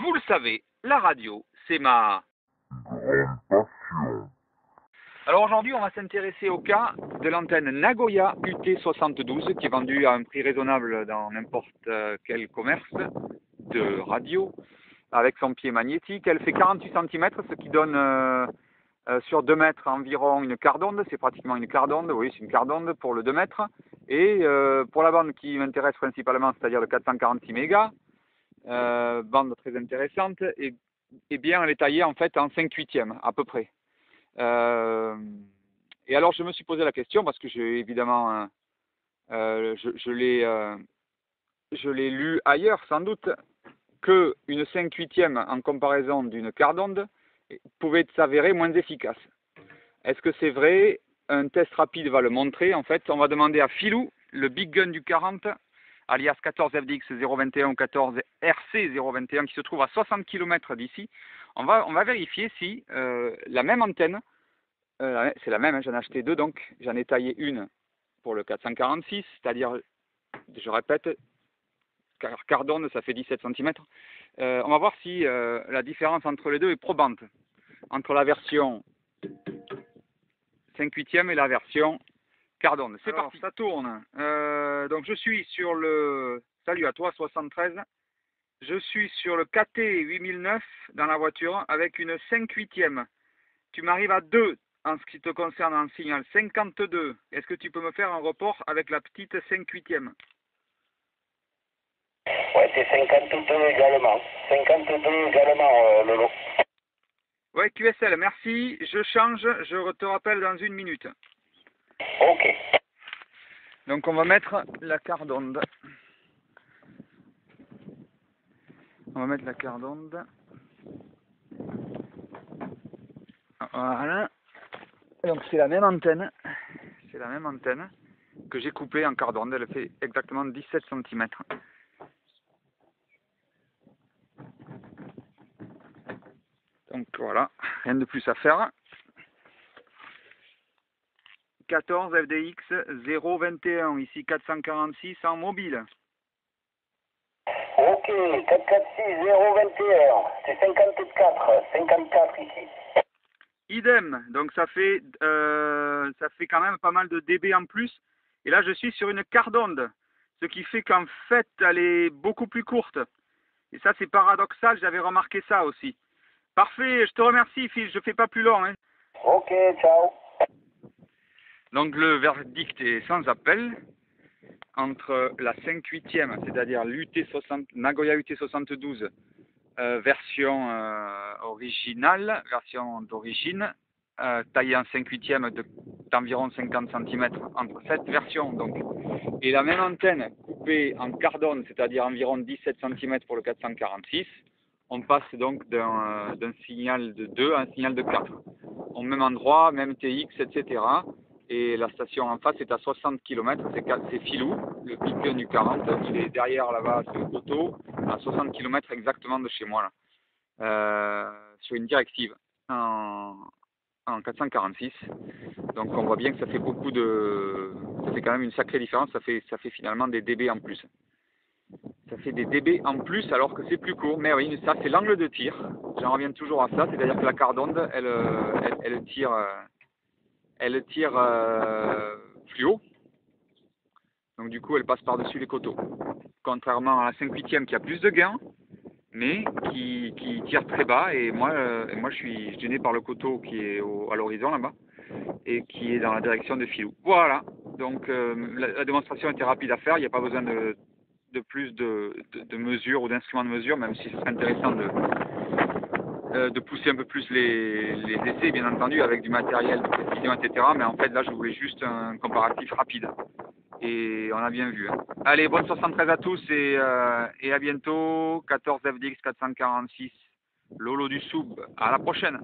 Vous le savez, la radio, c'est ma grande passion. Alors aujourd'hui, on va s'intéresser au cas de l'antenne Nagoya UT72 qui est vendue à un prix raisonnable dans n'importe quel commerce de radio avec son pied magnétique. Elle fait 48 cm, ce qui donne sur 2 mètres environ une quart d'onde. C'est pratiquement une quart d'onde, oui, c'est une quart d'onde pour le 2 mètres. Et pour la bande qui m'intéresse principalement, c'est-à-dire le 446 mégas, bande très intéressante, et bien elle est taillée en fait en 5/8 à peu près. Et alors je me suis posé la question parce que j'ai évidemment je l'ai lu ailleurs sans doute que une 5/8 en comparaison d'une quart d'onde pouvait s'avérer moins efficace. Est-ce que c'est vrai? Un test rapide va le montrer. En fait, on va demander à Philou, le Big Gun du 40, alias 14FDX 021 ou 14RC 021, qui se trouve à 60 km d'ici. On va vérifier si la même antenne, c'est la même, hein, j'en ai acheté deux, donc j'en ai taillé une pour le 446, c'est-à-dire, je répète, quart d'onde, ça fait 17 cm. On va voir si la différence entre les deux est probante, entre la version 5/8 et la version quart d'onde. C'est parti, ça tourne. Donc je suis sur le, salut à toi 73, je suis sur le KT 8009 dans la voiture avec une 5/8. Tu m'arrives à 2 en ce qui te concerne en signal 52. Est-ce que tu peux me faire un report avec la petite 5/8? Ouais, c'est 52 également. 52 également, Lolo. Ouais, QSL, merci. Je change, je te rappelle dans une minute. Ok. Donc on va mettre la quart d'onde. On va mettre la quart d'onde. Voilà. Donc c'est la même antenne. C'est la même antenne que j'ai coupée en quart d'onde. Elle fait exactement 17 cm. Donc voilà, rien de plus à faire. 14 FDX 021, ici 446 en mobile. Ok, 446021, c'est 54 ici. Idem, donc ça fait quand même pas mal de dB en plus. Et là je suis sur une quart d'onde, ce qui fait qu'en fait elle est beaucoup plus courte. Et ça c'est paradoxal, j'avais remarqué ça aussi. Parfait, je te remercie Phil, je fais pas plus long. Hein. Ok, ciao. Donc le verdict est sans appel. Entre la 5/8, c'est-à-dire Nagoya UT72 version originale, version d'origine, taillée en 5/8 d'environ 50 cm entre cette version donc, et la même antenne coupée en quart d'onde, c'est-à-dire environ 17 cm pour le 446, on passe donc d'un signal de 2 à un signal de 4. Au même endroit, même TX, etc. Et la station en face est à 60 km, c'est Philou, le Big Gun du 40, il est derrière là-bas sur le poteau, à 60 km exactement de chez moi, là. Sur une directive en 446. Donc on voit bien que ça fait ça fait quand même une sacrée différence, ça fait finalement des dB en plus. Ça fait des dB en plus alors que c'est plus court, mais oui, ça c'est l'angle de tir, j'en reviens toujours à ça, c'est-à-dire que la quart d'onde, elle tire plus haut, donc du coup elle passe par-dessus les coteaux. Contrairement à la 5/8 qui a plus de gain, mais qui tire très bas, et moi je suis gêné par le coteau qui est à l'horizon là-bas, et qui est dans la direction de Philou. Voilà, donc la démonstration était rapide à faire, il n'y a pas besoin de plus de mesures ou d'instruments de mesure, même si ce serait intéressant de pousser un peu plus les essais, bien entendu, avec du matériel de précision, etc. Mais en fait, là, je voulais juste un comparatif rapide. Et on a bien vu. Hein. Allez, bonne 73 à tous et à bientôt. 14 FDX 446, Lolo du Sub. À la prochaine.